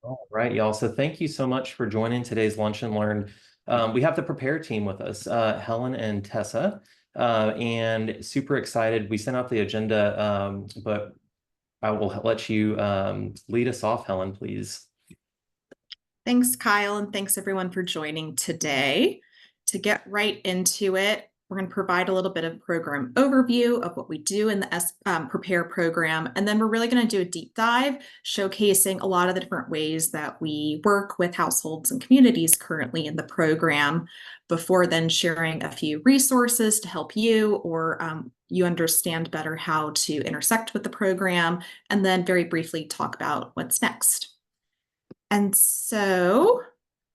All right, y'all. So thank you so much for joining today's Lunch and Learn. We have the Prepare team with us, Helen and Tessa, and super excited. We sent out the agenda, but I will let you lead us off, Helen, please. Thanks, Kyle, and thanks everyone for joining today. To get right into it, we're going to provide a little bit of program overview of what we do in the Prepare program, and then we're really going to do a deep dive showcasing a lot of the different ways that we work with households and communities currently in the program, before then sharing a few resources to help you or you understand better how to intersect with the program, and then very briefly talk about what's next. And so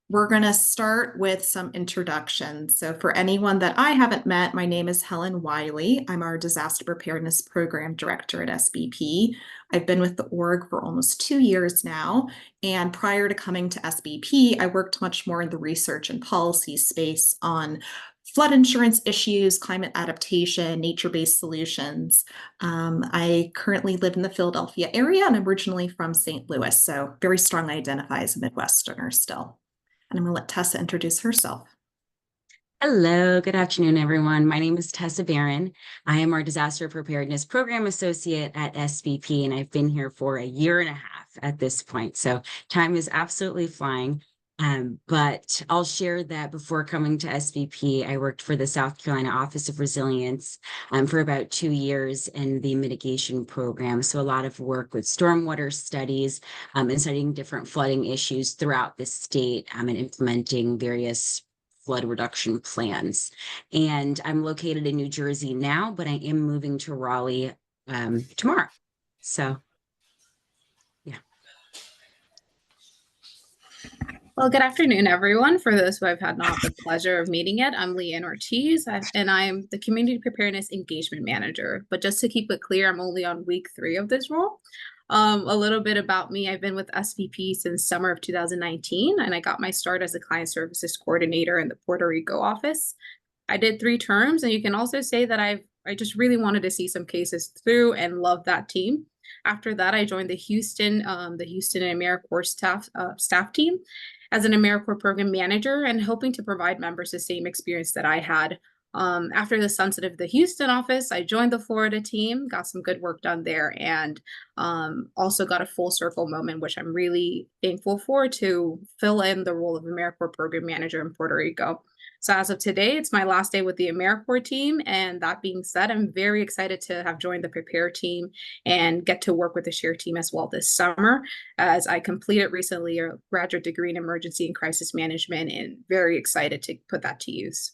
we're going to start with some introductions. So for anyone that I haven't met, my name is Helen Wiley. I'm our Disaster Preparedness Program Director at SBP. I've been with the org for almost 2 years now. And prior to coming to SBP, I worked much more in the research and policy space on flood insurance issues, climate adaptation, nature-based solutions. I currently live in the Philadelphia area, and I'm originally from St. Louis, so very strongly identify as a Midwesterner still. And I'm going to let Tessa introduce herself. Hello, good afternoon, everyone. My name is Tessa Barron. I am our Disaster Preparedness Program Associate at SBP, and I've been here for a year and a half at this point. So time is absolutely flying. But I'll share that before coming to SBP, I worked for the South Carolina Office of Resilience for about 2 years in the mitigation program. So a lot of work with stormwater studies and studying different flooding issues throughout the state and implementing various flood reduction plans. And I'm located in New Jersey now, but I am moving to Raleigh tomorrow. So, yeah. Well, good afternoon, everyone. For those who I've had not the pleasure of meeting yet, I'm Leanne Ortiz, and I'm the Community Preparedness Engagement Manager. But just to keep it clear, I'm only on week 3 of this role. A little bit about me. I've been with SBP since summer of 2019, and I got my start as a Client Services Coordinator in the Puerto Rico office. I did 3 terms, and you can also say that I just really wanted to see some cases through and love that team. After that, I joined the Houston and AmeriCorps staff team as an AmeriCorps program manager and hoping to provide members the same experience that I had. After the sunset of the Houston office, I joined the Florida team, got some good work done there, and also got a full circle moment, which I'm really thankful for, to fill in the role of AmeriCorps program manager in Puerto Rico. So as of today, it's my last day with the AmeriCorps team. And that being said, I'm very excited to have joined the Prepare team and get to work with the Share team as well this summer, as I completed recently a graduate degree in emergency and crisis management, and very excited to put that to use.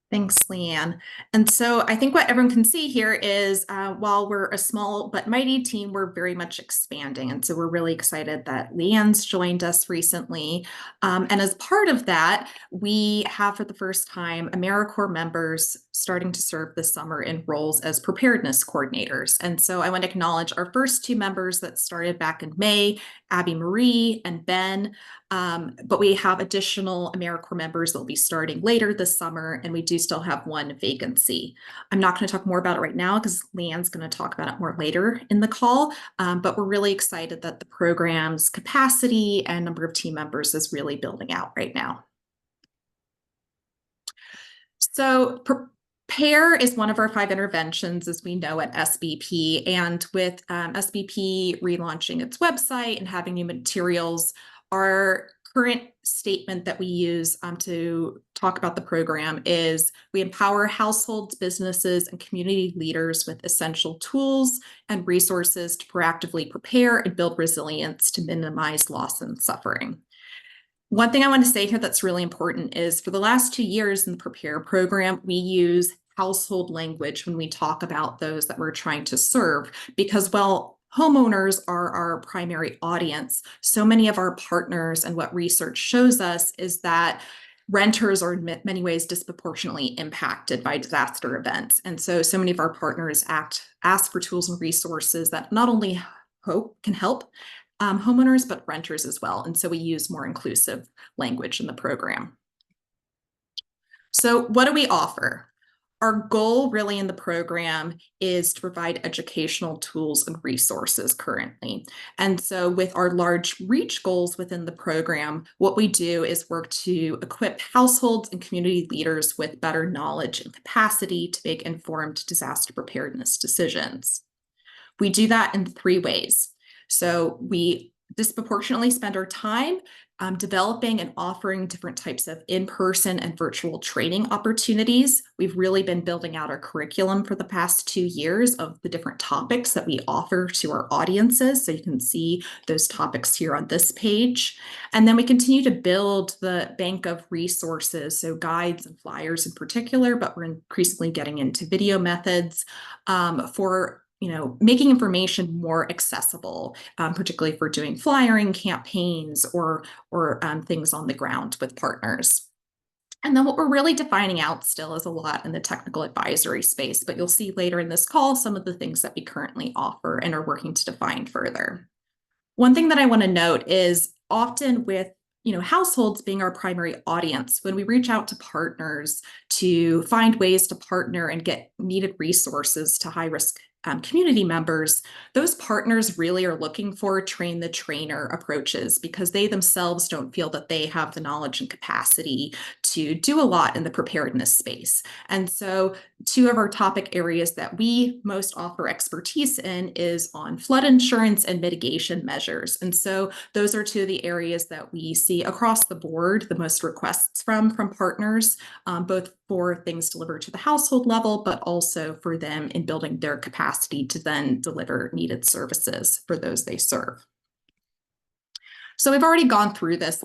Thanks, Leanne. And so I think what everyone can see here is while we're a small but mighty team, we're very much expanding. And so we're really excited that Leanne's joined us recently. And as part of that, we have for the first time AmeriCorps members starting to serve this summer in roles as preparedness coordinators. And so I want to acknowledge our first 2 members that started back in May, Abby Marie and Ben. But we have additional AmeriCorps members that will be starting later this summer, and we do still have 1 vacancy. I'm not going to talk more about it right now because Leanne's going to talk about it more later in the call, but we're really excited that the program's capacity and number of team members is really building out right now. So Prepare is one of our 5 interventions, as we know, at SBP, and with SBP relaunching its website and having new materials, our current statement that we use to talk about the program is we empower households, businesses, and community leaders with essential tools and resources to proactively prepare and build resilience to minimize loss and suffering. One thing I want to say here that's really important is for the last 2 years in the Prepare program, we use household language when we talk about those that we're trying to serve, because, well, homeowners are our primary audience. So many of our partners, and what research shows us, is that renters are in many ways disproportionately impacted by disaster events. And so many of our partners ask for tools and resources that not only can help homeowners, but renters as well. And so we use more inclusive language in the program. So what do we offer? Our goal really in the program is to provide educational tools and resources currently. And so with our large reach goals within the program, what we do is work to equip households and community leaders with better knowledge and capacity to make informed disaster preparedness decisions. We do that in 3 ways. So we disproportionately spend our time developing and offering different types of in-person and virtual training opportunities. We've really been building out our curriculum for the past 2 years of the different topics that we offer to our audiences. So you can see those topics here on this page. And then we continue to build the bank of resources, so guides and flyers in particular, but we're increasingly getting into video methods for making information more accessible, particularly for doing flyering campaigns or things on the ground with partners. And then what we're really defining out still is a lot in the technical advisory space, but you'll see later in this call some of the things that we currently offer and are working to define further. One thing that I want to note is often with households being our primary audience, when we reach out to partners to find ways to partner and get needed resources to high-risk community members, those partners really are looking for train the trainer approaches because they themselves don't feel that they have the knowledge and capacity to do a lot in the preparedness space. And so 2 of our topic areas that we most offer expertise in is on flood insurance and mitigation measures. And so those are 2 of the areas that we see across the board the most requests from partners, both for things delivered to the household level, but also for them in building their capacity to then deliver needed services for those they serve. So we've already gone through this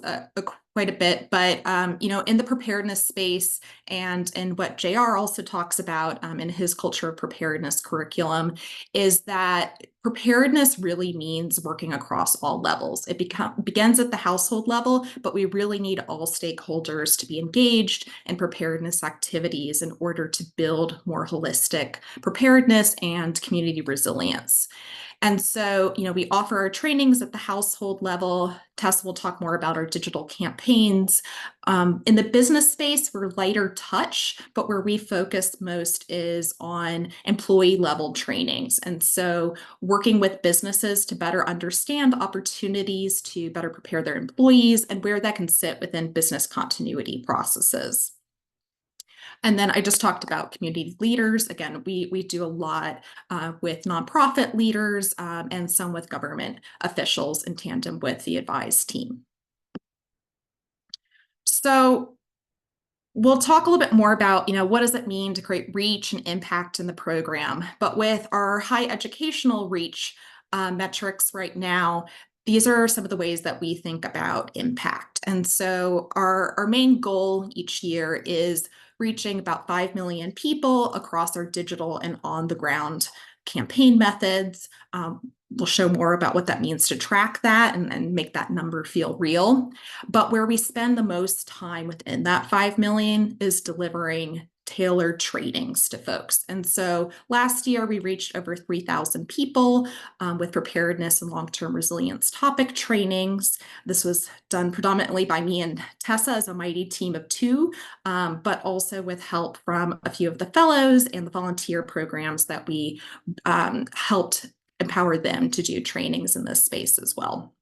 quite a bit, but in the preparedness space and what JR also talks about in his culture of preparedness curriculum is that preparedness really means working across all levels. It begins at the household level, but we really need all stakeholders to be engaged in preparedness activities in order to build more holistic preparedness and community resilience. And so, we offer our trainings at the household level. Tess will talk more about our digital campaigns. In the business space, we're lighter touch, but where we focus most is on employee level trainings. And so working with businesses to better understand opportunities to better prepare their employees and where that can sit within business continuity processes. And then I just talked about community leaders. Again, we do a lot with nonprofit leaders and some with government officials in tandem with the advised team. So we'll talk a little bit more about, what does it mean to create reach and impact in the program? But with our high educational reach metrics right now, these are some of the ways that we think about impact. And so our main goal each year is reaching about 5 million people across our digital and on-the-ground campaign methods. We'll show more about what that means to track that and make that number feel real. But where we spend the most time within that 5 million is delivering tailored trainings to folks. And so last year we reached over 3,000 people with preparedness and long-term resilience topic trainings. This was done predominantly by me and Tessa as a mighty team of 2, but also with help from a few of the fellows and the volunteer programs that we helped empower them to do trainings in this space as well.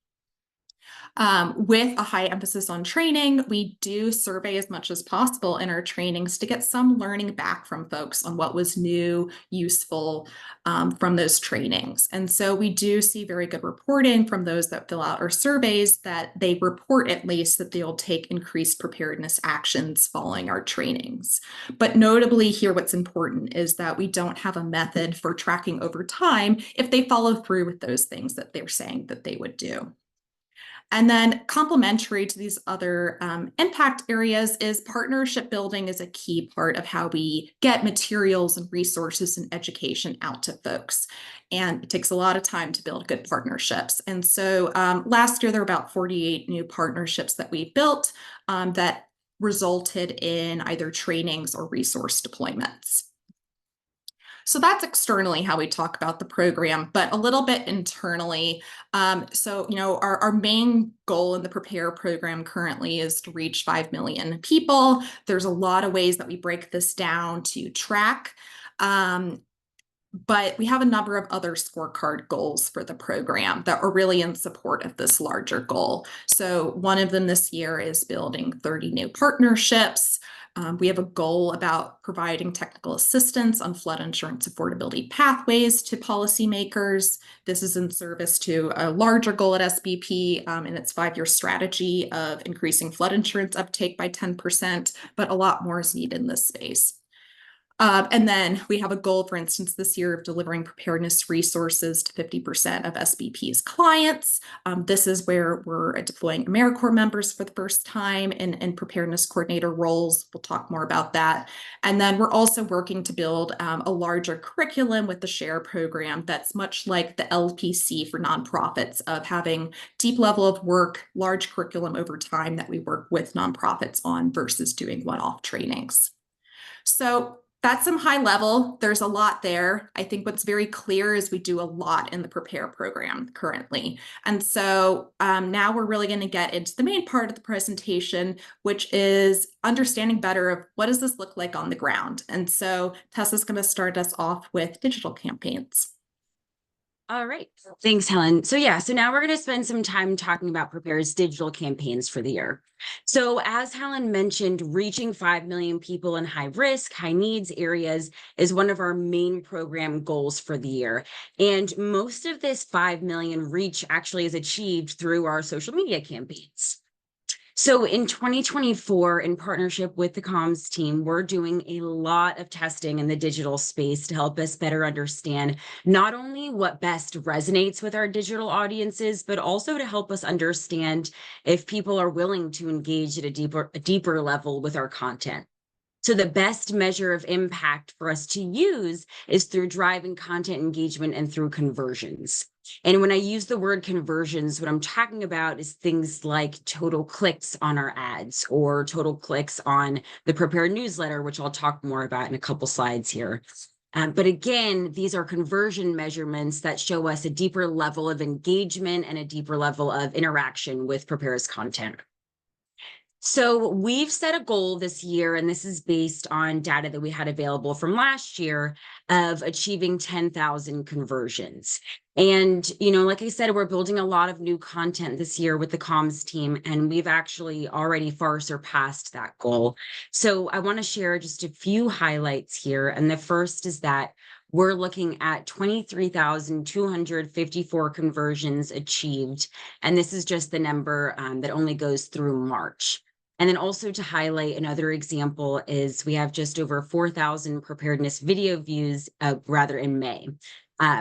With a high emphasis on training, we do survey as much as possible in our trainings to get some learning back from folks on what was new, useful from those trainings. And so we do see very good reporting from those that fill out our surveys that they report at least that they'll take increased preparedness actions following our trainings. But notably here, what's important is that we don't have a method for tracking over time if they follow through with those things that they're saying that they would do. And then complementary to these other impact areas is partnership building is a key part of how we get materials and resources and education out to folks. And it takes a lot of time to build good partnerships. And so last year, there were about 48 new partnerships that we built that resulted in either trainings or resource deployments. So that's externally how we talk about the program, but a little bit internally. Our main goal in the Prepare program currently is to reach 5 million people. There's a lot of ways that we break this down to track. But we have a number of other scorecard goals for the program that are really in support of this larger goal. So one of them this year is building 30 new partnerships. We have a goal about providing technical assistance on flood insurance affordability pathways to policymakers. This is in service to a larger goal at SBP in its 5-year strategy of increasing flood insurance uptake by 10%, but a lot more is needed in this space. And then we have a goal, for instance, this year of delivering preparedness resources to 50% of SBP's clients. This is where we're deploying AmeriCorps members for the first time in preparedness coordinator roles. We'll talk more about that. And then we're also working to build a larger curriculum with the SHARE program that's much like the LPC for nonprofits, of having deep level of work, large curriculum over time that we work with nonprofits on versus doing one-off trainings. So that's some high level. There's a lot there. I think what's very clear is we do a lot in the Prepare program currently. And so now we're really going to get into the main part of the presentation, which is understanding better of what does this look like on the ground. And so Tessa's going to start us off with digital campaigns. All right. Thanks, Helen. So now we're going to spend some time talking about Prepare's digital campaigns for the year. So as Helen mentioned, reaching 5 million people in high risk, high needs areas is one of our main program goals for the year. And most of this 5 million reach actually is achieved through our social media campaigns. So in 2024, in partnership with the comms team, we're doing a lot of testing in the digital space to help us better understand not only what best resonates with our digital audiences, but also to help us understand if people are willing to engage at a deeper level with our content. So the best measure of impact for us to use is through driving content engagement and through conversions. And when I use the word conversions, what I'm talking about is things like total clicks on our ads or total clicks on the Prepare newsletter, which I'll talk more about in a couple slides here. But again, these are conversion measurements that show us a deeper level of engagement and a deeper level of interaction with Prepare's content. So we've set a goal this year, and this is based on data that we had available from last year, of achieving 10,000 conversions. And, like I said, we're building a lot of new content this year with the comms team, and we've actually already far surpassed that goal. So I want to share just a few highlights here. And the first is that we're looking at 23,254 conversions achieved. And this is just the number that only goes through March. And then also to highlight another example is we have just over 4,000 preparedness video views, in May,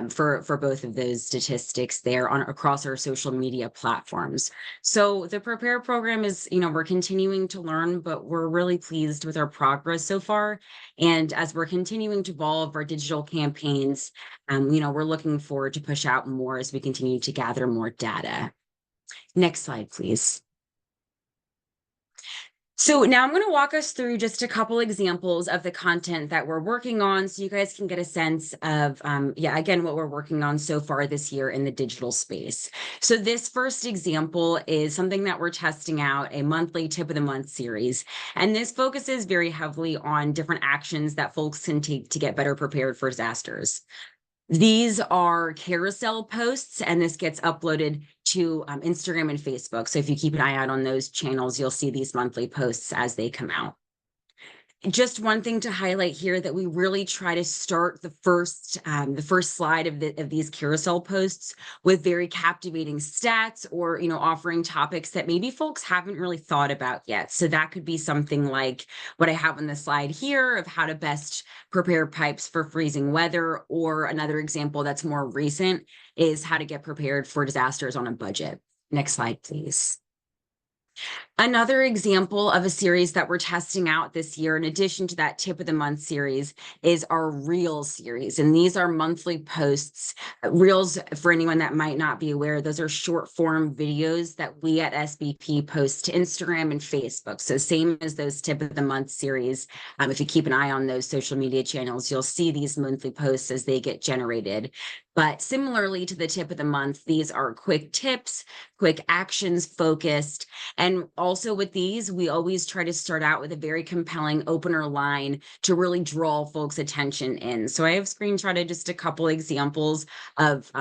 for both of those statistics there across our social media platforms. So the Prepare program is, we're continuing to learn, but we're really pleased with our progress so far. And as we're continuing to evolve our digital campaigns, we're looking forward to push out more as we continue to gather more data. Next slide, please. So now I'm going to walk us through just a couple examples of the content that we're working on so you guys can get a sense of, again, what we're working on so far this year in the digital space. So this first example is something that we're testing out, a monthly tip of the month series. And this focuses very heavily on different actions that folks can take to get better prepared for disasters. These are carousel posts, and this gets uploaded to Instagram and Facebook. So if you keep an eye out on those channels, you'll see these monthly posts as they come out. Just one thing to highlight here, that we really try to start the first slide of these carousel posts with very captivating stats or, offering topics that maybe folks haven't really thought about yet. So that could be something like what I have on the slide here of how to best prepare pipes for freezing weather, or another example that's more recent is how to get prepared for disasters on a budget. Next slide, please. Another example of a series that we're testing out this year, in addition to that tip of the month series, is our Reels series. And these are monthly posts. Reels, for anyone that might not be aware, those are short form videos that we at SBP post to Instagram and Facebook. So same as those tip of the month series. If you keep an eye on those social media channels, you'll see these monthly posts as they get generated. But similarly to the tip of the month, these are quick tips, quick actions focused. And also with these, we always try to start out with a very compelling opener line to really draw folks' attention in. So I have screenshotted just a couple examples of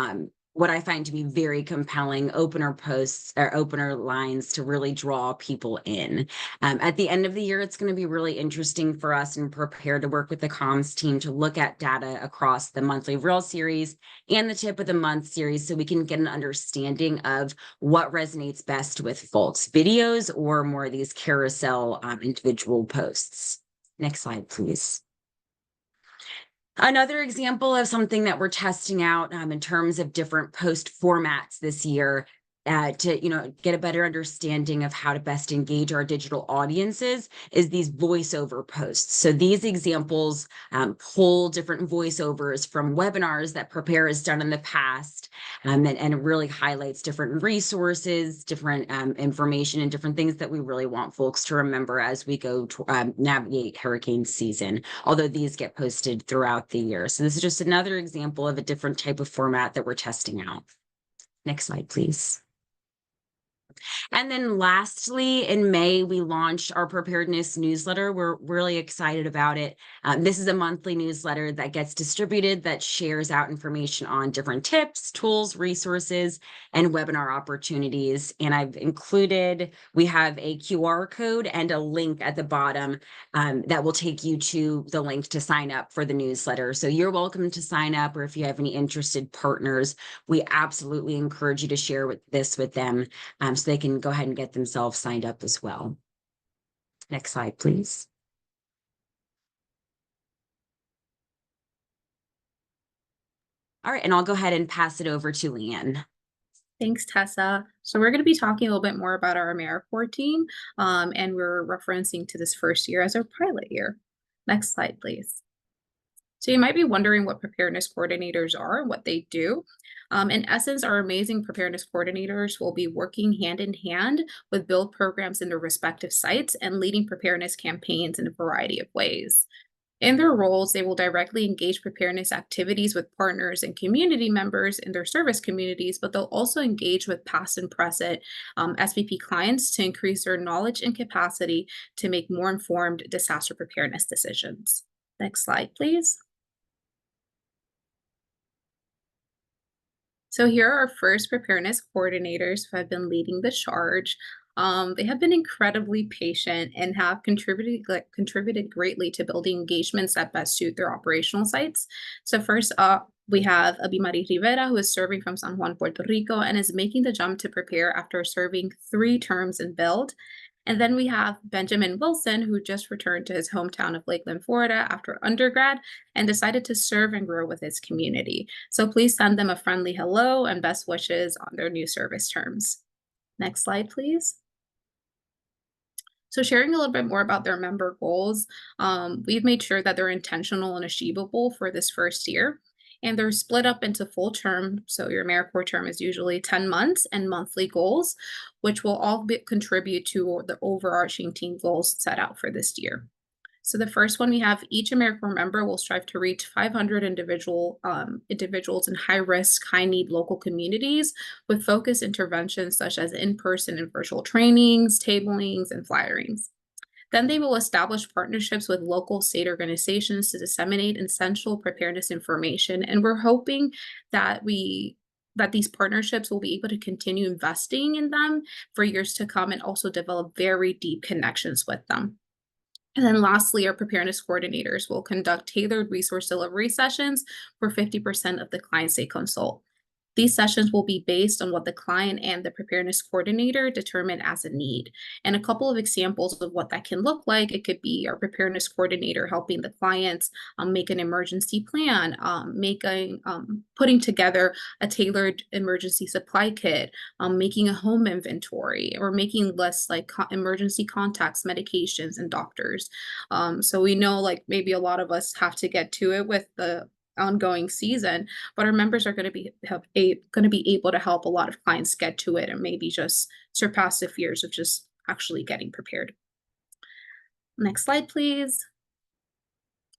what I find to be very compelling opener posts or opener lines to really draw people in. At the end of the year, it's going to be really interesting for us and prepare to work with the comms team to look at data across the monthly Reel series and the tip of the month series so we can get an understanding of what resonates best with folks, videos or more of these carousel individual posts. Next slide, please. Another example of something that we're testing out in terms of different post formats this year to get a better understanding of how to best engage our digital audiences is these voiceover posts. So these examples pull different voiceovers from webinars that Prepare has done in the past, and it really highlights different resources, different information, and different things that we really want folks to remember as we go to navigate hurricane season, although these get posted throughout the year. So this is just another example of a different type of format that we're testing out. Next slide, please. And then lastly, in May, we launched our preparedness newsletter. We're really excited about it. This is a monthly newsletter that gets distributed that shares out information on different tips, tools, resources, and webinar opportunities. And we have a QR code and a link at the bottom that will take you to the link to sign up for the newsletter. So you're welcome to sign up, or if you have any interested partners, we absolutely encourage you to share this with them so they can go ahead and get themselves signed up as well. Next slide, please. All right, and I'll go ahead and pass it over to Leanne. Thanks, Tessa. So we're going to be talking a little bit more about our AmeriCorps team, and we're referencing to this first year as our pilot year. Next slide, please. So you might be wondering what preparedness coordinators are and what they do. In essence, our amazing preparedness coordinators will be working hand in hand with build programs in their respective sites and leading preparedness campaigns in a variety of ways. In their roles, they will directly engage preparedness activities with partners and community members in their service communities, but they'll also engage with past and present SBP clients to increase their knowledge and capacity to make more informed disaster preparedness decisions. Next slide, please. So here are our first preparedness coordinators who have been leading the charge. They have been incredibly patient and have contributed greatly to building engagements that best suit their operational sites. So first up, we have Abimari Rivera, who is serving from San Juan, Puerto Rico, and is making the jump to prepare after serving 3 terms in build. And then we have Benjamin Wilson, who just returned to his hometown of Lakeland, Florida after undergrad and decided to serve and grow with his community. So please send them a friendly hello and best wishes on their new service terms. Next slide, please. So sharing a little bit more about their member goals, we've made sure that they're intentional and achievable for this first year. And they're split up into full term. So your AmeriCorps term is usually 10 months and monthly goals, which will all contribute to the overarching team goals set out for this year. So the first one we have, each AmeriCorps member will strive to reach 500 individuals in high-risk, high-need local communities with focused interventions such as in-person and virtual trainings, tablings, and flyerings. Then they will establish partnerships with local state organizations to disseminate essential preparedness information. And we're hoping that these partnerships will be able to continue investing in them for years to come and also develop very deep connections with them. And then lastly, our preparedness coordinators will conduct tailored resource delivery sessions for 50% of the clients they consult. These sessions will be based on what the client and the preparedness coordinator determine as a need. And a couple of examples of what that can look like, it could be our preparedness coordinator helping the clients make an emergency plan, putting together a tailored emergency supply kit, making a home inventory, or making lists like emergency contacts, medications, and doctors. So we know like maybe a lot of us have to get to it with the ongoing season, but our members are going to be able to help a lot of clients get to it and maybe just surpass the fears of just actually getting prepared. Next slide, please.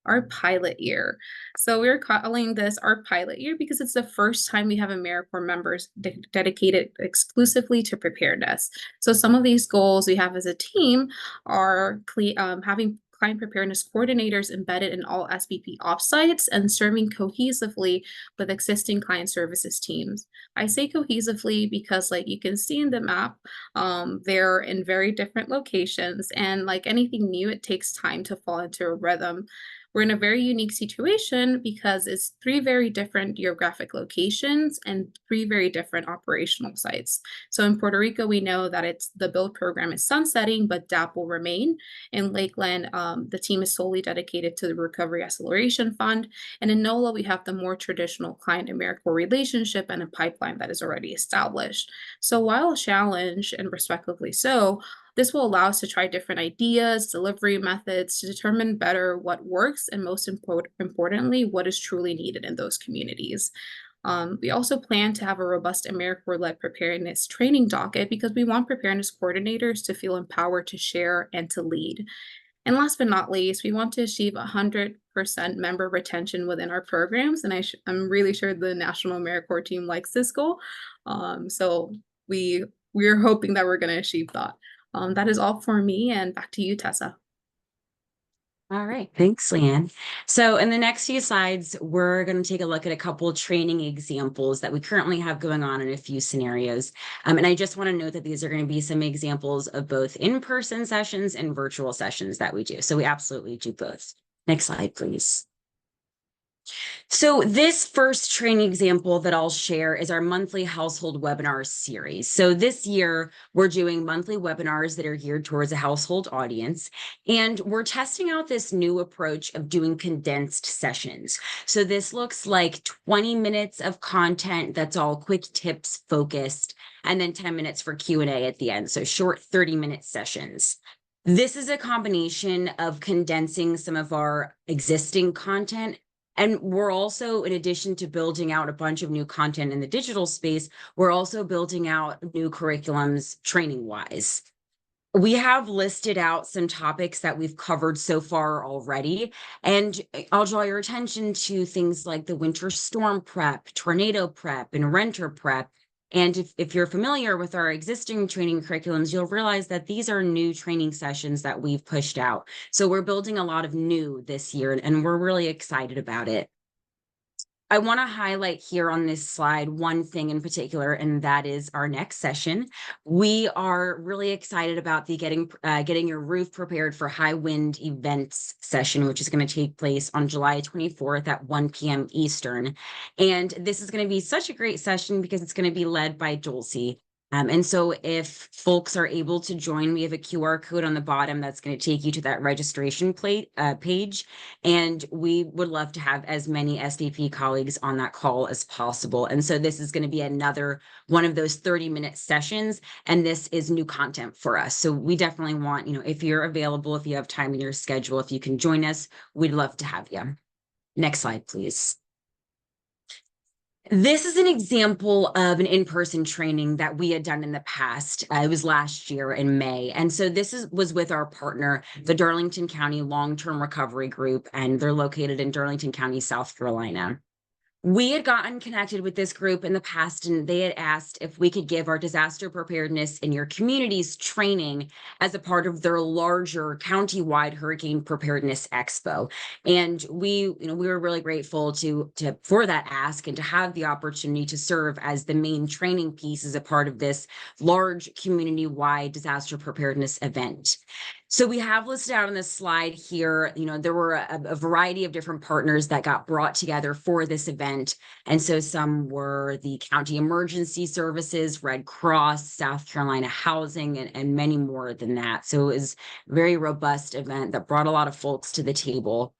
Our pilot year. So we're calling this our pilot year because it's the first time we have AmeriCorps members dedicated exclusively to preparedness. So some of these goals we have as a team are having client preparedness coordinators embedded in all SBP offsites and serving cohesively with existing client services teams. I say cohesively because like you can see in the map, they're in very different locations, and like anything new, it takes time to fall into a rhythm. We're in a very unique situation because it's 3 very different geographic locations and 3 very different operational sites. So in Puerto Rico, we know that the build program is sunsetting, but DAP will remain. In Lakeland, the team is solely dedicated to the Recovery Acceleration Fund. And in NOLA, we have the more traditional client AmeriCorps relationship and a pipeline that is already established. So while a challenge, and respectively so, this will allow us to try different ideas, delivery methods to determine better what works, and most importantly, what is truly needed in those communities. We also plan to have a robust AmeriCorps-led preparedness training docket because we want preparedness coordinators to feel empowered to share and to lead. And last but not least, we want to achieve 100% member retention within our programs. And I'm really sure the National AmeriCorps team likes this goal. So we're hoping that we're going to achieve that. That is all for me, and back to you, Tessa. All right, thanks, Leanne. So in the next few slides, we're going to take a look at a couple of training examples that we currently have going on in a few scenarios. And I just want to note that these are going to be some examples of both in-person sessions and virtual sessions that we do. So we absolutely do both. Next slide, please. So this first training example that I'll share is our monthly household webinar series. So this year, we're doing monthly webinars that are geared towards a household audience, and we're testing out this new approach of doing condensed sessions. So this looks like 20 minutes of content that's all quick tips focused, and then 10 minutes for Q&A at the end. So short 30-minute sessions. This is a combination of condensing some of our existing content. And we're also, in addition to building out a bunch of new content in the digital space, we're also building out new curriculums training-wise. We have listed out some topics that we've covered so far already, and I'll draw your attention to things like the winter storm prep, tornado prep, and renter prep. And if you're familiar with our existing training curriculums, you'll realize that these are new training sessions that we've pushed out. So we're building a lot of new this year, and we're really excited about it. I want to highlight here on this slide one thing in particular, and that is our next session. We are really excited about the getting your roof prepared for high wind events session, which is going to take place on July 24th at 1 p.m. Eastern. And this is going to be such a great session because it's going to be led by Dulcie. And so if folks are able to join, we have a QR code on the bottom that's going to take you to that registration page. And we would love to have as many SBP colleagues on that call as possible. And so this is going to be another one of those 30-minute sessions. And this is new content for us. So we definitely want, if you're available, if you have time in your schedule, if you can join us, we'd love to have you. Next slide, please. This is an example of an in-person training that we had done in the past. It was last year in May. And so this was with our partner, the Darlington County Long-Term Recovery Group, and they're located in Darlington County, South Carolina. We had gotten connected with this group in the past, and they had asked if we could give our disaster preparedness in your communities training as a part of their larger county-wide hurricane preparedness expo. And we were really grateful for that ask and to have the opportunity to serve as the main training piece as a part of this large community-wide disaster preparedness event. So we have listed out on this slide here, there were a variety of different partners that got brought together for this event. And so some were the County Emergency Services, Red Cross, South Carolina Housing, and many more than that. So it was a very robust event that brought a lot of folks to the table.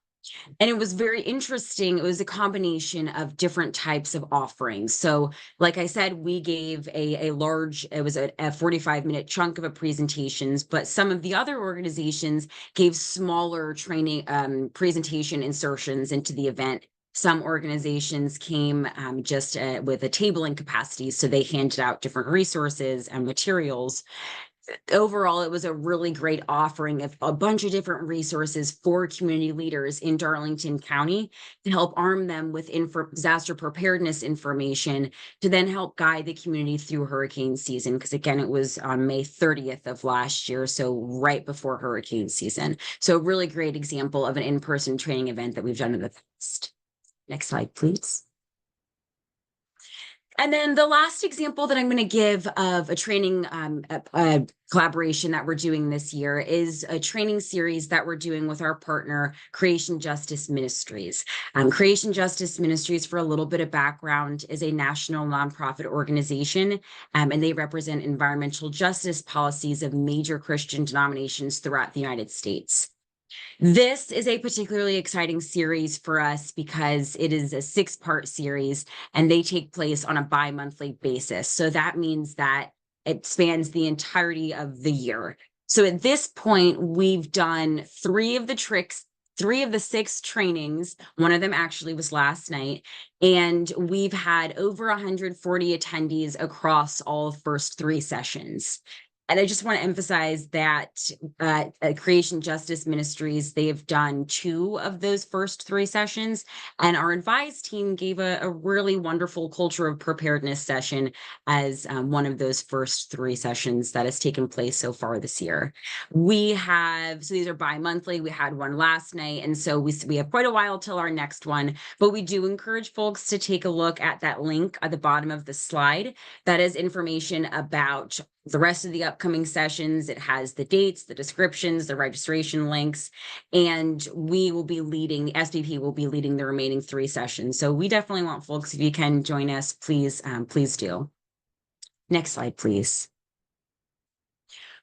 And it was very interesting. It was a combination of different types of offerings. So, like I said, we gave a large, it was a 45-minute chunk of a presentations, but some of the other organizations gave smaller training presentation insertions into the event. Some organizations came just with a tabling capacity, so they handed out different resources and materials. Overall, it was a really great offering of a bunch of different resources for community leaders in Darlington County to help arm them with disaster preparedness information to then help guide the community through hurricane season. Because again, it was on May 30th of last year, so right before hurricane season. So a really great example of an in-person training event that we've done in the past. Next slide, please. And then the last example that I'm going to give of a training collaboration that we're doing this year is a training series that we're doing with our partner, Creation Justice Ministries. Creation Justice Ministries, for a little bit of background, is a national nonprofit organization, and they represent environmental justice policies of major Christian denominations throughout the United States. This is a particularly exciting series for us because it is a 6-part series and they take place on a bi-monthly basis. So that means that it spans the entirety of the year. So at this point, we've done 3 of the 6 trainings. One of them actually was last night. And we've had over 140 attendees across all first 3 sessions. And I just want to emphasize that Creation Justice Ministries, they have done 2 of those first 3 sessions. And our advice team gave a really wonderful culture of preparedness session as one of those first 3 sessions that has taken place so far this year. So these are bi-monthly. We had one last night. And so we have quite a while till our next one. But we do encourage folks to take a look at that link at the bottom of the slide. That is information about the rest of the upcoming sessions. It has the dates, the descriptions, the registration links, and we will be leading, SBP will be leading the remaining 3 sessions. So we definitely want folks, if you can join us, please do. Next slide, please.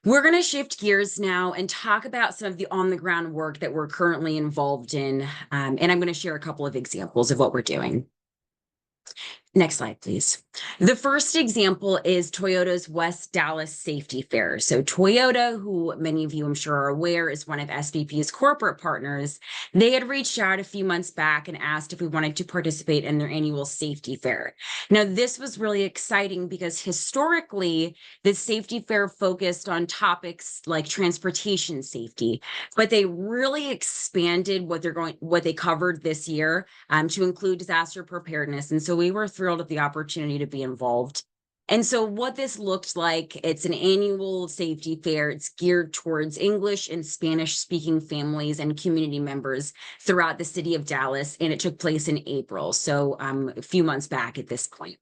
We're going to shift gears now and talk about some of the on-the-ground work that we're currently involved in, and I'm going to share a couple of examples of what we're doing. Next slide, please. The first example is Toyota's West Dallas Safety Fair. So Toyota, who many of you I'm sure are aware is one of SBP's corporate partners, they had reached out a few months back and asked if we wanted to participate in their annual safety fair. Now, this was really exciting because historically, the safety fair focused on topics like transportation safety, but they really expanded what they covered this year to include disaster preparedness. And so we were thrilled at the opportunity to be involved. And so what this looked like, it's an annual safety fair. It's geared towards English and Spanish speaking families and community members throughout the city of Dallas. And it took place in April. So a few months back at this point.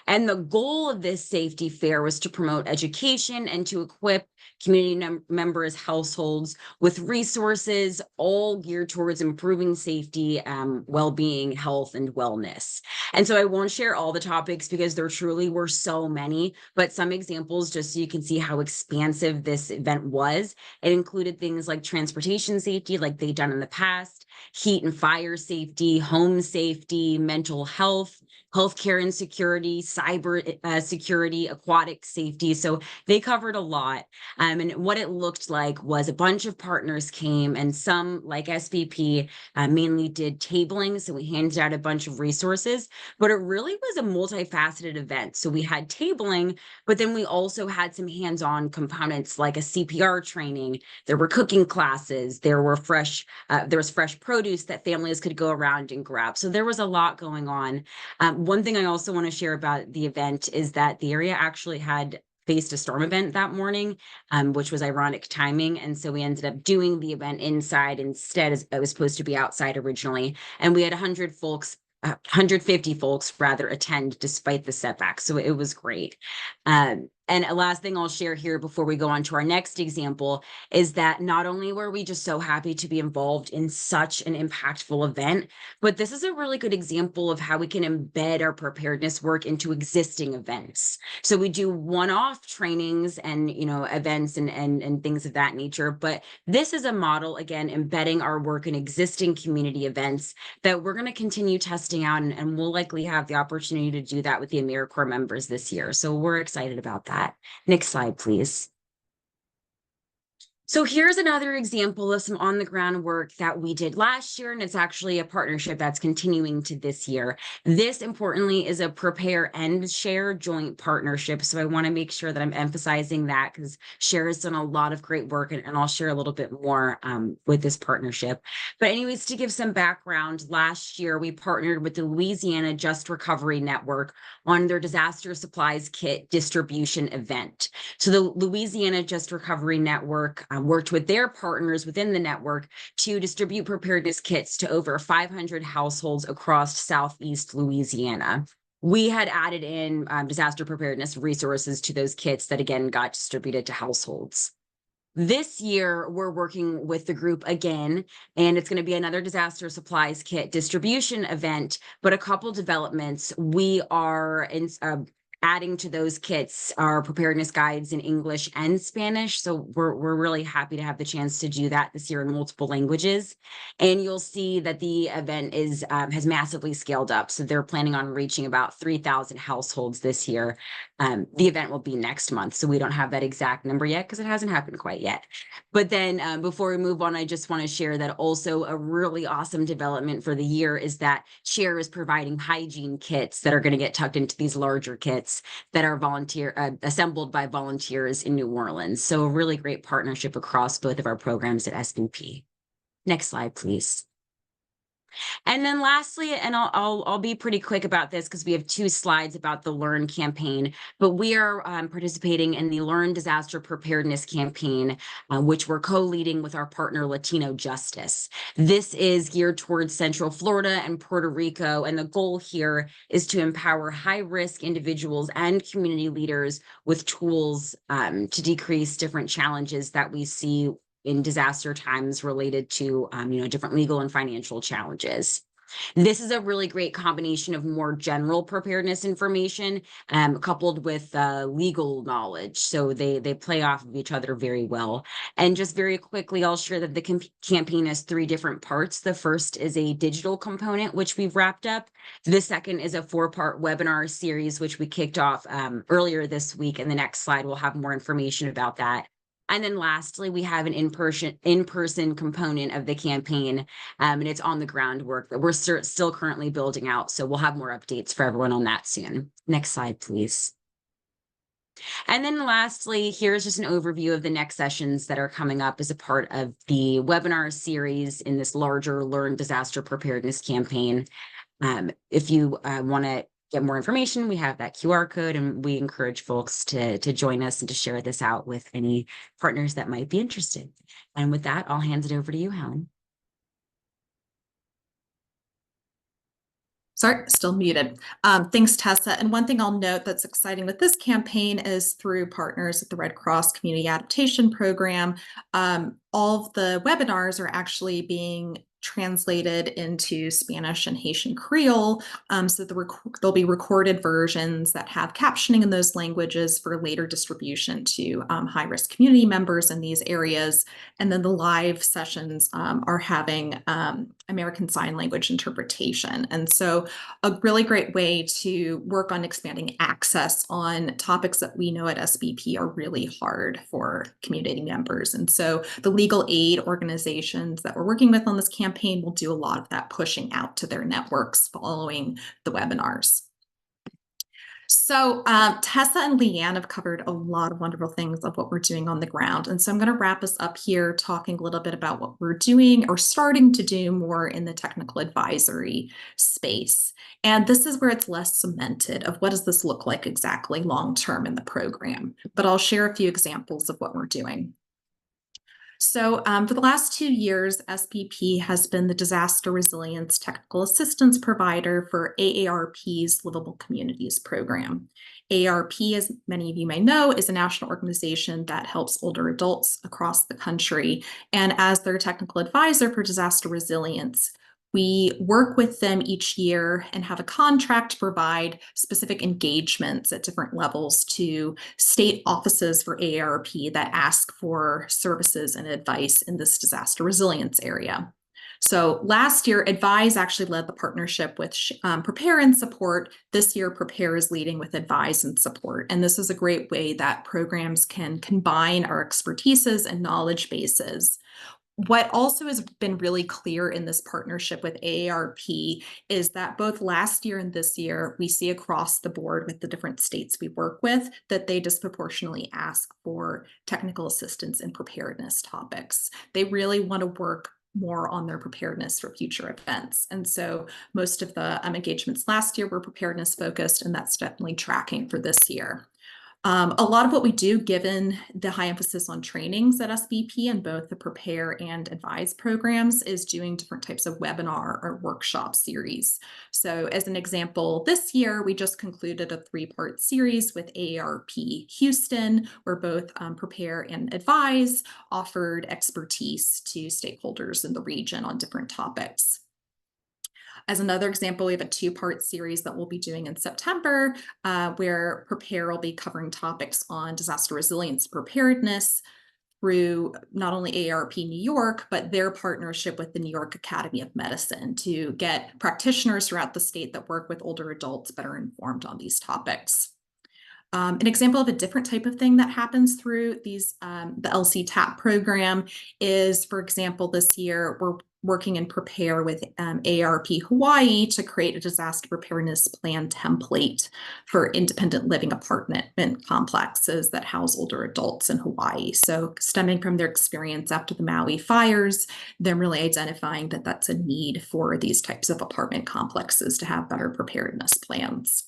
And the goal of this safety fair was to promote education and to equip community members, households with resources, all geared towards improving safety, well-being, health, and wellness. And so I won't share all the topics because there truly were so many, but some examples just so you can see how expansive this event was. It included things like transportation safety, like they've done in the past, heat and fire safety, home safety, mental health, healthcare and security, cyber security, aquatic safety. So they covered a lot. And what it looked like was a bunch of partners came, and some, like SBP, mainly did tabling. So we handed out a bunch of resources, but it really was a multifaceted event. So we had tabling, but then we also had some hands-on components like a CPR training. There were cooking classes. There was fresh produce that families could go around and grab. So there was a lot going on. One thing I also want to share about the event is that the area actually had faced a storm event that morning, which was ironic timing. And so we ended up doing the event inside instead, as it was supposed to be outside originally. And we had 150 folks rather attend despite the setback. So it was great. And And a last thing I'll share here before we go on to our next example is that not only were we just so happy to be involved in such an impactful event, but this is a really good example of how we can embed our preparedness work into existing events. So we do one-off trainings and, events and things of that nature. But this is a model, again, embedding our work in existing community events that we're going to continue testing out, and we'll likely have the opportunity to do that with the AmeriCorps members this year. So we're excited about that. Next slide, please. So here's another example of some on-the-ground work that we did last year, and it's actually a partnership that's continuing to this year. This, importantly, is a prepare and share joint partnership. So I want to make sure that I'm emphasizing that because Share has done a lot of great work, and I'll share a little bit more with this partnership. But anyways, to give some background, last year we partnered with the Louisiana Just Recovery Network on their disaster supplies kit distribution event. So the Louisiana Just Recovery Network worked with their partners within the network to distribute preparedness kits to over 500 households across Southeast Louisiana. We had added in disaster preparedness resources to those kits that, again, got distributed to households. This year, we're working with the group again, and it's going to be another disaster supplies kit distribution event, but a couple developments. We are adding to those kits our preparedness guides in English and Spanish. So we're really happy to have the chance to do that this year in multiple languages. And you'll see that the event has massively scaled up. So they're planning on reaching about 3,000 households this year. The event will be next month. So we don't have that exact number yet because it hasn't happened quite yet. But then before we move on, I just want to share that also a really awesome development for the year is that Share is providing hygiene kits that are going to get tucked into these larger kits that are assembled by volunteers in New Orleans. So a really great partnership across both of our programs at SBP. Next slide, please. And then lastly, and I'll be pretty quick about this because we have 2 slides about the Learn campaign, but we are participating in the Learn Disaster Preparedness campaign, which we're co-leading with our partner Latino Justice. This is geared towards Central Florida and Puerto Rico, and the goal here is to empower high-risk individuals and community leaders with tools to decrease different challenges that we see in disaster times related to, different legal and financial challenges. This is a really great combination of more general preparedness information coupled with legal knowledge. So they play off of each other very well. And just very quickly, I'll share that the campaign has 3 different parts. The first is a digital component, which we've wrapped up. The second is a 4-part webinar series, which we kicked off earlier this week. And the next slide will have more information about that. And then lastly, we have an in-person component of the campaign, and it's on the ground work that we're still currently building out. So we'll have more updates for everyone on that soon. Next slide, please. And then lastly, here's just an overview of the next sessions that are coming up as a part of the webinar series in this larger Learn Disaster Preparedness campaign. If you want to get more information, we have that QR code, and we encourage folks to join us and to share this out with any partners that might be interested. And with that, I'll hand it over to you, Helen. Sorry, still muted. Thanks, Tessa. And one thing I'll note that's exciting with this campaign is through partners at the Red Cross Community Adaptation Program. All of the webinars are actually being translated into Spanish and Haitian Creole. So there'll be recorded versions that have captioning in those languages for later distribution to high-risk community members in these areas. And then the live sessions are having American Sign Language interpretation. And so a really great way to work on expanding access on topics that we know at SBP are really hard for community members. And so the legal aid organizations that we're working with on this campaign will do a lot of that pushing out to their networks following the webinars. So Tessa and Leanne have covered a lot of wonderful things of what we're doing on the ground. And so I'm going to wrap us up here talking a little bit about what we're doing or starting to do more in the technical advisory space. And this is where it's less cemented of what does this look like exactly long-term in the program. But I'll share a few examples of what we're doing. So for the last 2 years, SBP has been the disaster resilience technical assistance provider for AARP's Livable Communities program. AARP, as many of you may know, is a national organization that helps older adults across the country. And as their technical advisor for disaster resilience, we work with them each year and have a contract to provide specific engagements at different levels to state offices for AARP that ask for services and advice in this disaster resilience area. So last year, Advise actually led the partnership with Prepare and Support. This year, Prepare is leading with Advise and Support. And this is a great way that programs can combine our expertises and knowledge bases. What also has been really clear in this partnership with AARP is that both last year and this year, we see across the board with the different states we work with that they disproportionately ask for technical assistance in preparedness topics. They really want to work more on their preparedness for future events. And so most of the engagements last year were preparedness focused, and that's definitely tracking for this year. A lot of what we do, given the high emphasis on trainings at SBP and both the Prepare and Advise programs, is doing different types of webinar or workshop series. So as an example, this year, we just concluded a 3-part series with AARP Houston, where both Prepare and Advise offered expertise to stakeholders in the region on different topics. As another example, we have a 2-part series that we'll be doing in September, where Prepare will be covering topics on disaster resilience preparedness through not only AARP New York, but their partnership with the New York Academy of Medicine to get practitioners throughout the state that work with older adults better informed on these topics. An example of a different type of thing that happens through these the LC TAP program is, for example, this year we're working and Prepare with AARP Hawaii to create a disaster preparedness plan template for independent living apartment complexes that house older adults in Hawaii. So stemming from their experience after the Maui fires, they're really identifying that that's a need for these types of apartment complexes to have better preparedness plans.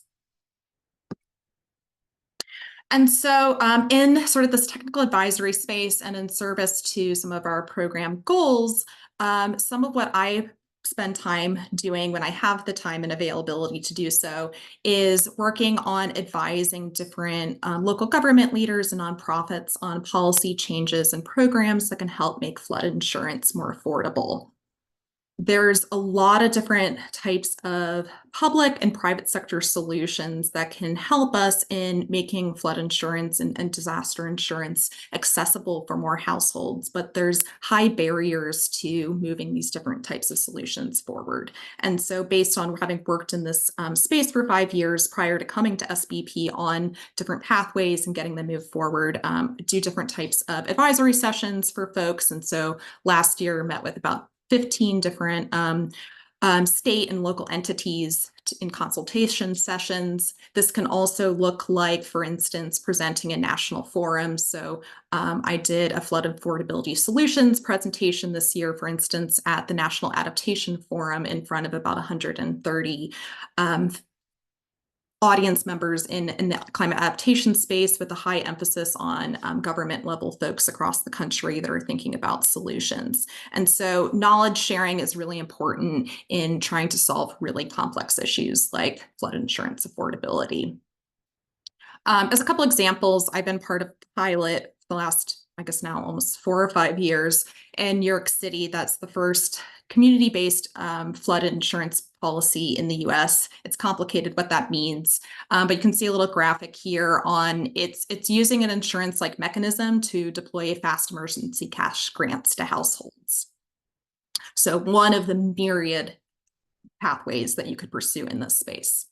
And so in sort of this technical advisory space and in service to some of our program goals, some of what I spend time doing when I have the time and availability to do so is working on advising different local government leaders and nonprofits on policy changes and programs that can help make flood insurance more affordable. There's a lot of different types of public and private sector solutions that can help us in making flood insurance and disaster insurance accessible for more households, but there's high barriers to moving these different types of solutions forward. And so based on having worked in this space for 5 years prior to coming to SBP on different pathways and getting them moved forward, do different types of advisory sessions for folks. And so last year met with about 15 different state and local entities in consultation sessions. This can also look like, for instance, presenting in national forums. So I did a flood affordability solutions presentation this year, for instance, at the National Adaptation Forum in front of about 130 audience members in the climate adaptation space, with a high emphasis on government level folks across the country that are thinking about solutions. And so knowledge sharing is really important in trying to solve really complex issues like flood insurance affordability. As a couple examples, I've been part of the pilot for the last, I guess now almost 4 or 5 years in New York City. That's the first community-based flood insurance policy in the US. It's complicated what that means, but you can see a little graphic here on it's using an insurance-like mechanism to deploy fast emergency cash grants to households. So one of the myriad pathways that you could pursue in this space.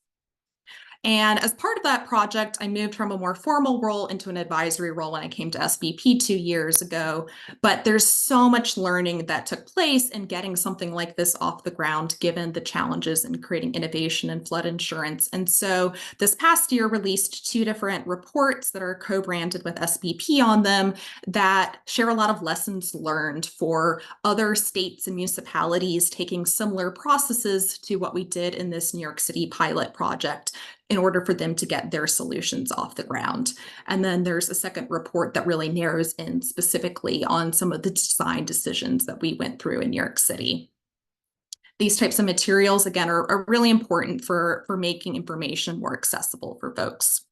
And as part of that project, I moved from a more formal role into an advisory role when I came to SBP 2 years ago. But there's so much learning that took place in getting something like this off the ground, given the challenges in creating innovation in flood insurance. And so this past year released 2 different reports that are co-branded with SBP on them that share a lot of lessons learned for other states and municipalities taking similar processes to what we did in this New York City pilot project, in order for them to get their solutions off the ground. And then there's a second report that really narrows in specifically on some of the design decisions that we went through in New York City. These types of materials, again, are really important for making information more accessible for folks.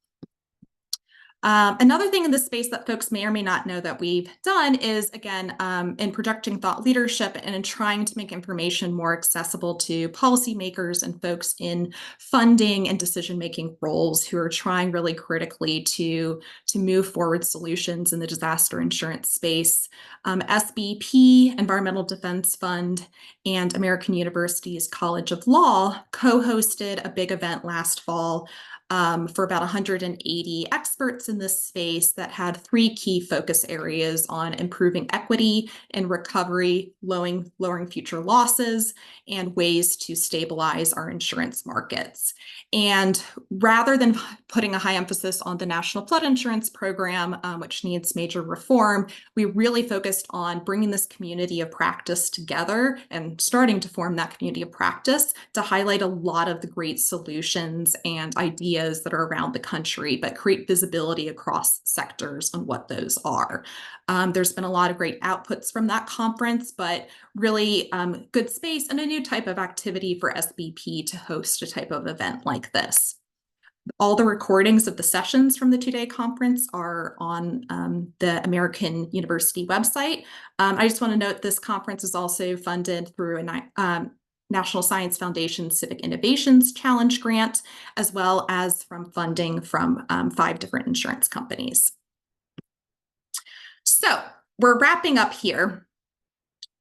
Another thing in this space that folks may or may not know that we've done is, again, in projecting thought leadership and in trying to make information more accessible to policymakers and folks in funding and decision-making roles who are trying really critically to move forward solutions in the disaster insurance space. SBP, Environmental Defense Fund, and American University's College of Law co-hosted a big event last fall for about 180 experts in this space that had 3 key focus areas on improving equity and recovery, lowering future losses, and ways to stabilize our insurance markets. And rather than putting a high emphasis on the National Flood Insurance Program, which needs major reform, we really focused on bringing this community of practice together and starting to form that community of practice to highlight a lot of the great solutions and ideas that are around the country, but create visibility across sectors on what those are. There's been a lot of great outputs from that conference, but really good space and a new type of activity for SBP to host a type of event like this. All the recordings of the sessions from the 2-day conference are on the American University website. I just want to note this conference is also funded through a National Science Foundation Civic Innovations Challenge grant, as well as from funding from 5 different insurance companies. So we're wrapping up here.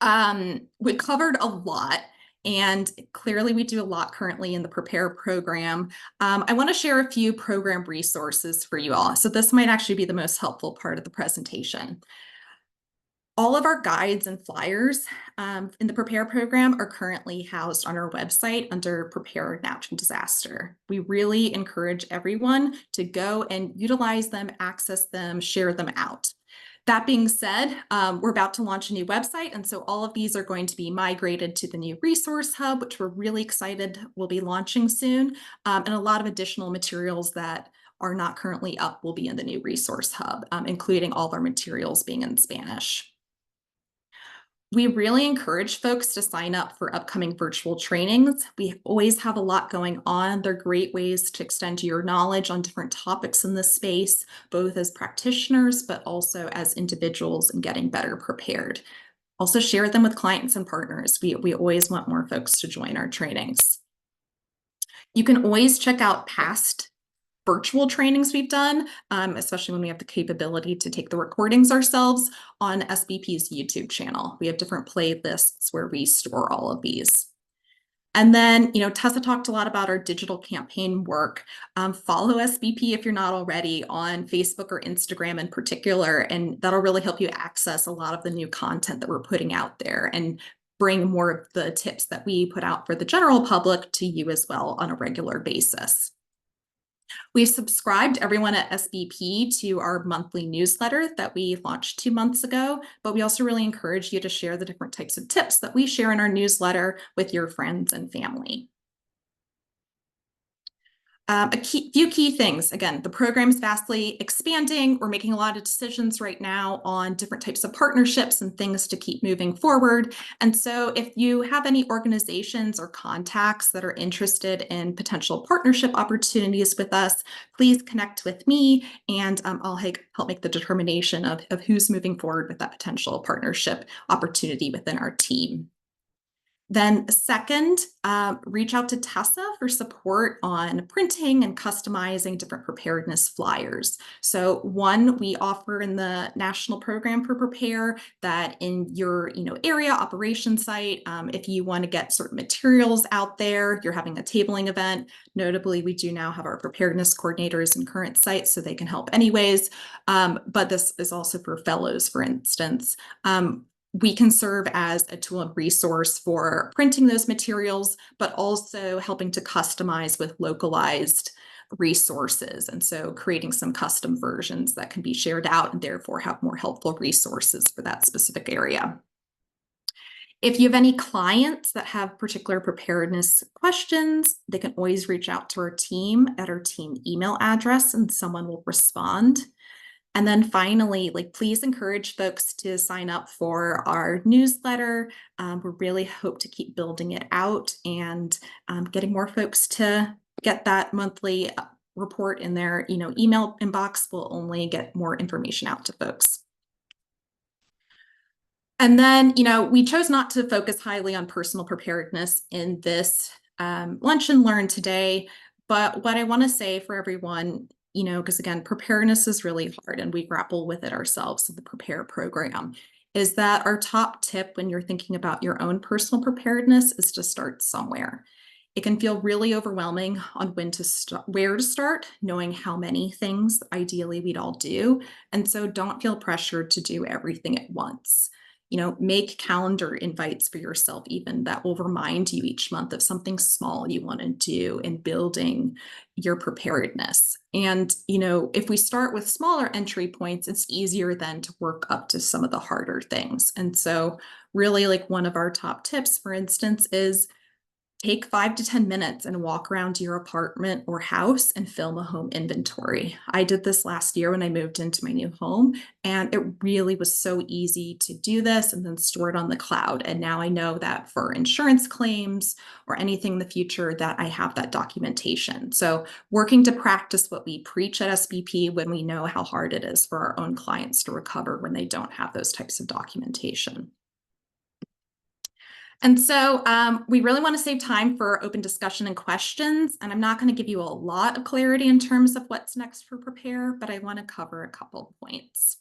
We covered a lot, and clearly we do a lot currently in the Prepare program. I want to share a few program resources for you all. So this might actually be the most helpful part of the presentation. All of our guides and flyers in the Prepare program are currently housed on our website under Prepare Natural Disaster. We really encourage everyone to go and utilize them, access them, share them out. That being said, we're about to launch a new website, and so all of these are going to be migrated to the new resource hub, which we're really excited will be launching soon, and a lot of additional materials that are not currently up will be in the new resource hub, including all of our materials being in Spanish. We really encourage folks to sign up for upcoming virtual trainings. We always have a lot going on. They're great ways to extend your knowledge on different topics in this space, both as practitioners, but also as individuals and getting better prepared. Also share them with clients and partners. We always want more folks to join our trainings. You can always check out past virtual trainings we've done, especially when we have the capability to take the recordings ourselves on SBP's YouTube channel. We have different playlists where we store all of these. And then, Tessa talked a lot about our digital campaign work. Follow SBP if you're not already on Facebook or Instagram in particular, and that'll really help you access a lot of the new content that we're putting out there and bring more of the tips that we put out for the general public to you as well on a regular basis. We've subscribed everyone at SBP to our monthly newsletter that we launched 2 months ago, but we also really encourage you to share the different types of tips that we share in our newsletter with your friends and family. Few key things. Again, the program is vastly expanding. We're making a lot of decisions right now on different types of partnerships and things to keep moving forward. And so if you have any organizations or contacts that are interested in potential partnership opportunities with us, please connect with me, and I'll help make the determination of who's moving forward with that potential partnership opportunity within our team. Then second, reach out to Tessa for support on printing and customizing different preparedness flyers. So one, we offer in the national program for Prepare that in your area operation site, if you want to get certain materials out there, you're having a tabling event. Notably, we do now have our preparedness coordinators in current sites, so they can help anyways. But this is also for fellows, for instance. We can serve as a tool and resource for printing those materials, but also helping to customize with localized resources. And so creating some custom versions that can be shared out and therefore have more helpful resources for that specific area. If you have any clients that have particular preparedness questions, they can always reach out to our team at our team email address and someone will respond. And then finally, like, please encourage folks to sign up for our newsletter. We really hope to keep building it out and getting more folks to get that monthly report in their email inbox will only get more information out to folks. And then, we chose not to focus highly on personal preparedness in this lunch and learn today. But what I want to say for everyone, because again, preparedness is really hard and we grapple with it ourselves in the Prepare program, is that our top tip when you're thinking about your own personal preparedness is to start somewhere. It can feel really overwhelming on where to start, knowing how many things ideally we'd all do. And so don't feel pressured to do everything at once. Make calendar invites for yourself even that will remind you each month of something small you want to do in building your preparedness. And, if we start with smaller entry points, it's easier then to work up to some of the harder things. And so really, like, one of our top tips, for instance, is take 5 to 10 minutes and walk around your apartment or house and film a home inventory. I did this last year when I moved into my new home, and it really was so easy to do this and then store it on the cloud. And now I know that for insurance claims or anything in the future that I have that documentation. So working to practice what we preach at SBP when we know how hard it is for our own clients to recover when they don't have those types of documentation. And so we really want to save time for open discussion and questions. And I'm not going to give you a lot of clarity in terms of what's next for Prepare, but I want to cover a couple points.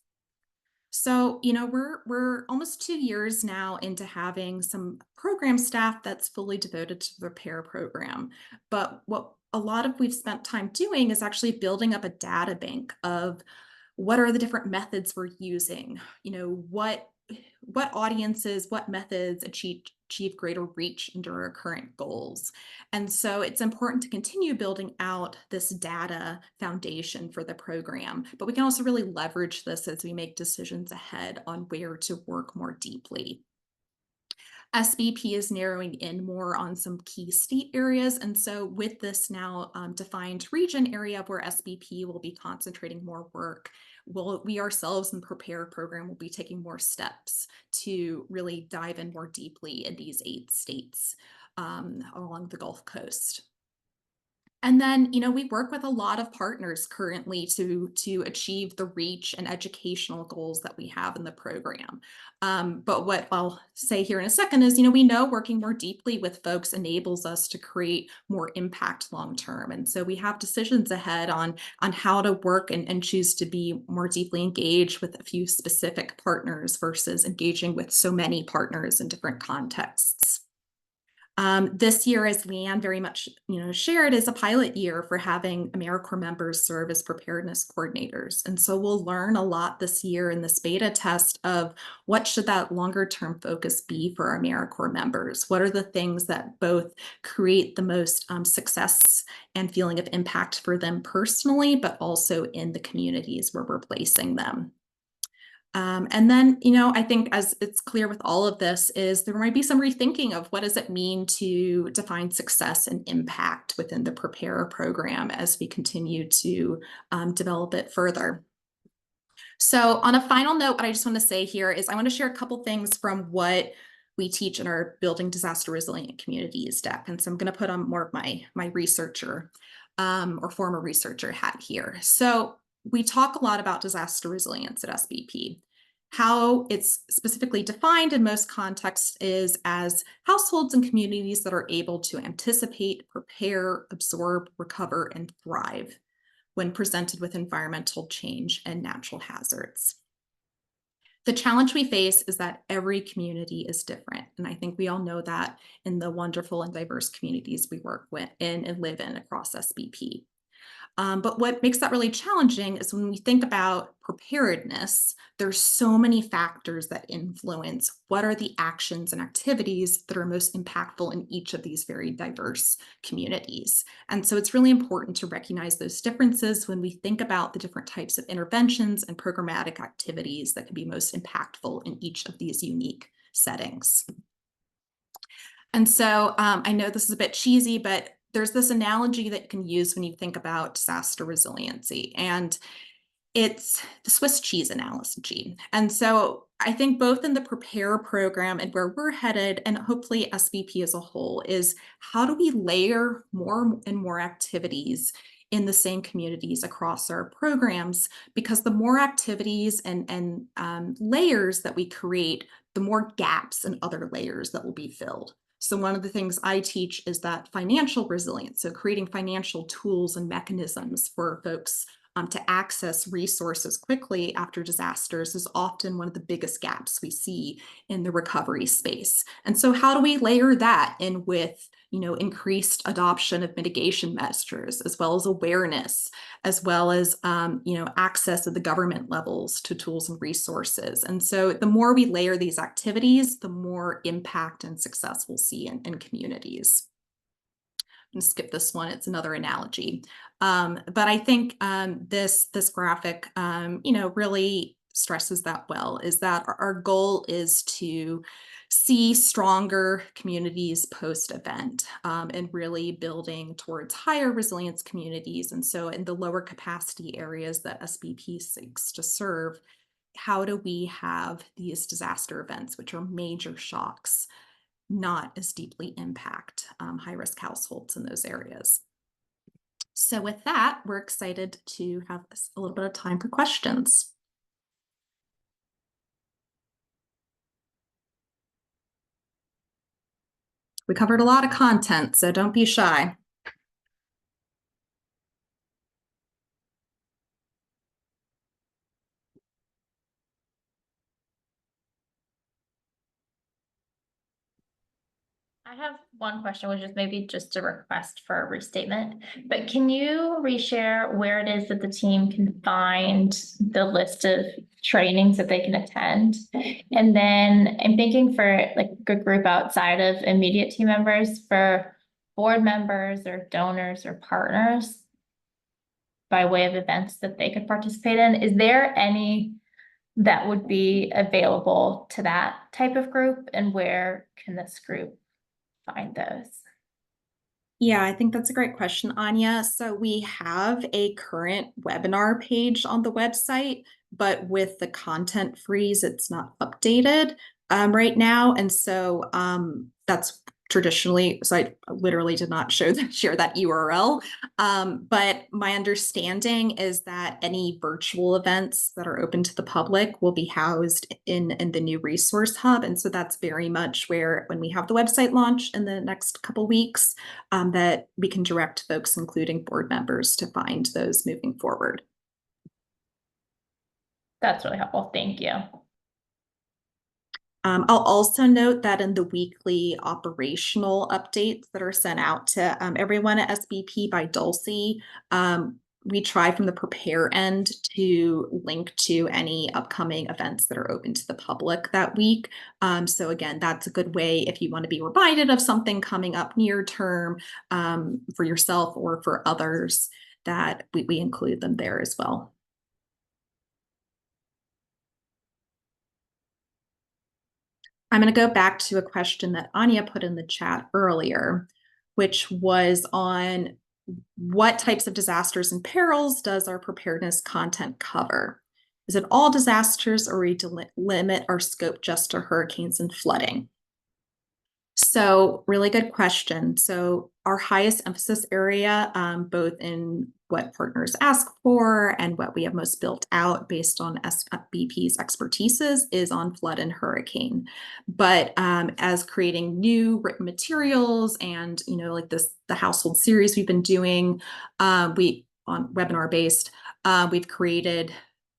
So, we're almost 2 years now into having some program staff that's fully devoted to the Prepare program. But what a lot of we've spent time doing is actually building up a data bank of what are the different methods we're using, what audiences, what methods achieve greater reach into our current goals. And so it's important to continue building out this data foundation for the program, but we can also really leverage this as we make decisions ahead on where to work more deeply. SBP is narrowing in more on some key state areas. And so with this now defined region area where SBP will be concentrating more work, we ourselves in Prepare program will be taking more steps to really dive in more deeply in these 8 states along the Gulf Coast. And then, we work with a lot of partners currently to achieve the reach and educational goals that we have in the program. But what I'll say here in a second is, we know working more deeply with folks enables us to create more impact long term. And so we have decisions ahead on how to work and choose to be more deeply engaged with a few specific partners versus engaging with so many partners in different contexts. This year, as Leanne very much shared, is a pilot year for having AmeriCorps members serve as preparedness coordinators. And so we'll learn a lot this year in this beta test of what should that longer term focus be for our AmeriCorps members? What are the things that both create the most success and feeling of impact for them personally, but also in the communities where we're placing them? And then, I think as it's clear with all of this is there might be some rethinking of what does it mean to define success and impact within the Prepare program as we continue to develop it further. So on a final note, what I just want to say here is I want to share a couple things from what we teach in our Building Disaster Resilient Communities deck. And so I'm going to put on more of my researcher or former researcher hat here. So we talk a lot about disaster resilience at SBP. How it's specifically defined in most contexts is as households and communities that are able to anticipate, prepare, absorb, recover, and thrive when presented with environmental change and natural hazards. The challenge we face is that every community is different. And I think we all know that in the wonderful and diverse communities we work with and live in across SBP. But what makes that really challenging is when we think about preparedness, there's so many factors that influence what are the actions and activities that are most impactful in each of these very diverse communities. And so it's really important to recognize those differences when we think about the different types of interventions and programmatic activities that can be most impactful in each of these unique settings. And so I know this is a bit cheesy, but there's this analogy that you can use when you think about disaster resiliency, and it's the Swiss cheese analogy. And so I think both in the Prepare program and where we're headed, and hopefully SBP as a whole, is how do we layer more and more activities in the same communities across our programs? Because the more activities and layers that we create, the more gaps and other layers that will be filled. So one of the things I teach is that financial resilience, so creating financial tools and mechanisms for folks to access resources quickly after disasters, is often one of the biggest gaps we see in the recovery space. And so how do we layer that in with, increased adoption of mitigation measures, as well as awareness, as well as, access at the government levels to tools and resources? And so the more we layer these activities, the more impact and success we'll see in communities. And skip this one, it's another analogy. But I think this graphic, really stresses that well, is that our goal is to see stronger communities post-event, and really building towards higher resilience communities. And so in the lower capacity areas that SBP seeks to serve, how do we have these disaster events, which are major shocks, not as deeply impact high-risk households in those areas? So with that, we're excited to have a little bit of time for questions. We covered a lot of content, so don't be shy. I have one question, which is maybe just a request for a restatement, but can you reshare where it is that the team can find the list of trainings that they can attend? And then I'm thinking for like a group outside of immediate team members, for board members or donors or partners by way of events that they could participate in, is there any that would be available to that type of group, and where can this group find those? Yeah, I think that's a great question, Anya. So we have a current webinar page on the website, but with the content freeze, it's not updated right now. And so that's traditionally, so I literally did not share that URL. But my understanding is that any virtual events that are open to the public will be housed in the new resource hub. And so that's very much where, when we have the website launch in the next couple weeks, that we can direct folks, including board members, to find those moving forward. That's really helpful. Thank you. I'll also note that in the weekly operational updates that are sent out to everyone at SBP by Dulcie, we try from the Prepare end to link to any upcoming events that are open to the public that week. So again, that's a good way if you want to be reminded of something coming up near term for yourself or for others, that we include them there as well. I'm going to go back to a question that Anya put in the chat earlier, which was on what types of disasters and perils does our preparedness content cover? Is it all disasters, or we limit our scope just to hurricanes and flooding? So really good question. So our highest emphasis area, both in what partners ask for and what we have most built out based on SBP's expertises, is on flood and hurricane. But as creating new written materials and, like the household series we've been doing, we on webinar based, we've created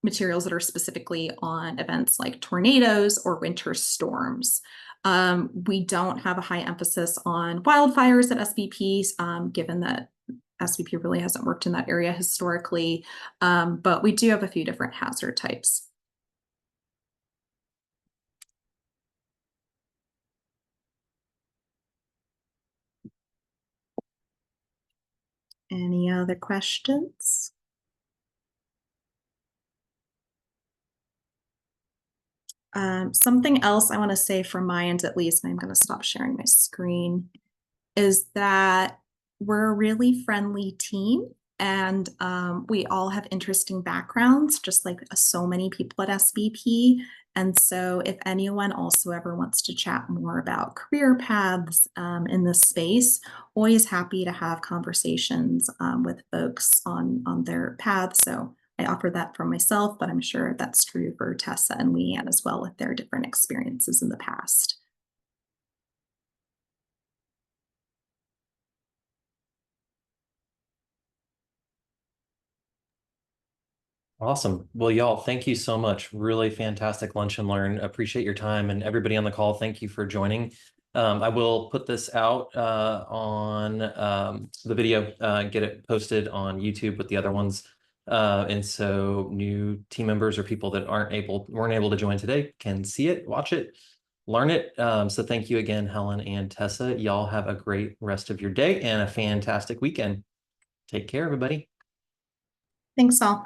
materials that are specifically on events like tornadoes or winter storms. We don't have a high emphasis on wildfires at SBP, given that SBP really hasn't worked in that area historically, but we do have a few different hazard types. Any other questions? Something else I want to say from my end, at least, and I'm going to stop sharing my screen, is that we're a really friendly team, and we all have interesting backgrounds, just like so many people at SBP. And so if anyone also ever wants to chat more about career paths in this space, always happy to have conversations with folks on their paths. So I offer that for myself, but I'm sure that's true for Tessa and Leanne as well with their different experiences in the past. Awesome. Well, y'all, thank you so much. Really fantastic lunch and learn. Appreciate your time, and everybody on the call, thank you for joining. I will put this out on the video, get it posted on YouTube with the other ones. And so new team members or people that weren't able to join today can see it, watch it, learn it. So thank you again, Helen and Tessa. Y'all have a great rest of your day and a fantastic weekend. Take care, everybody. Thanks all.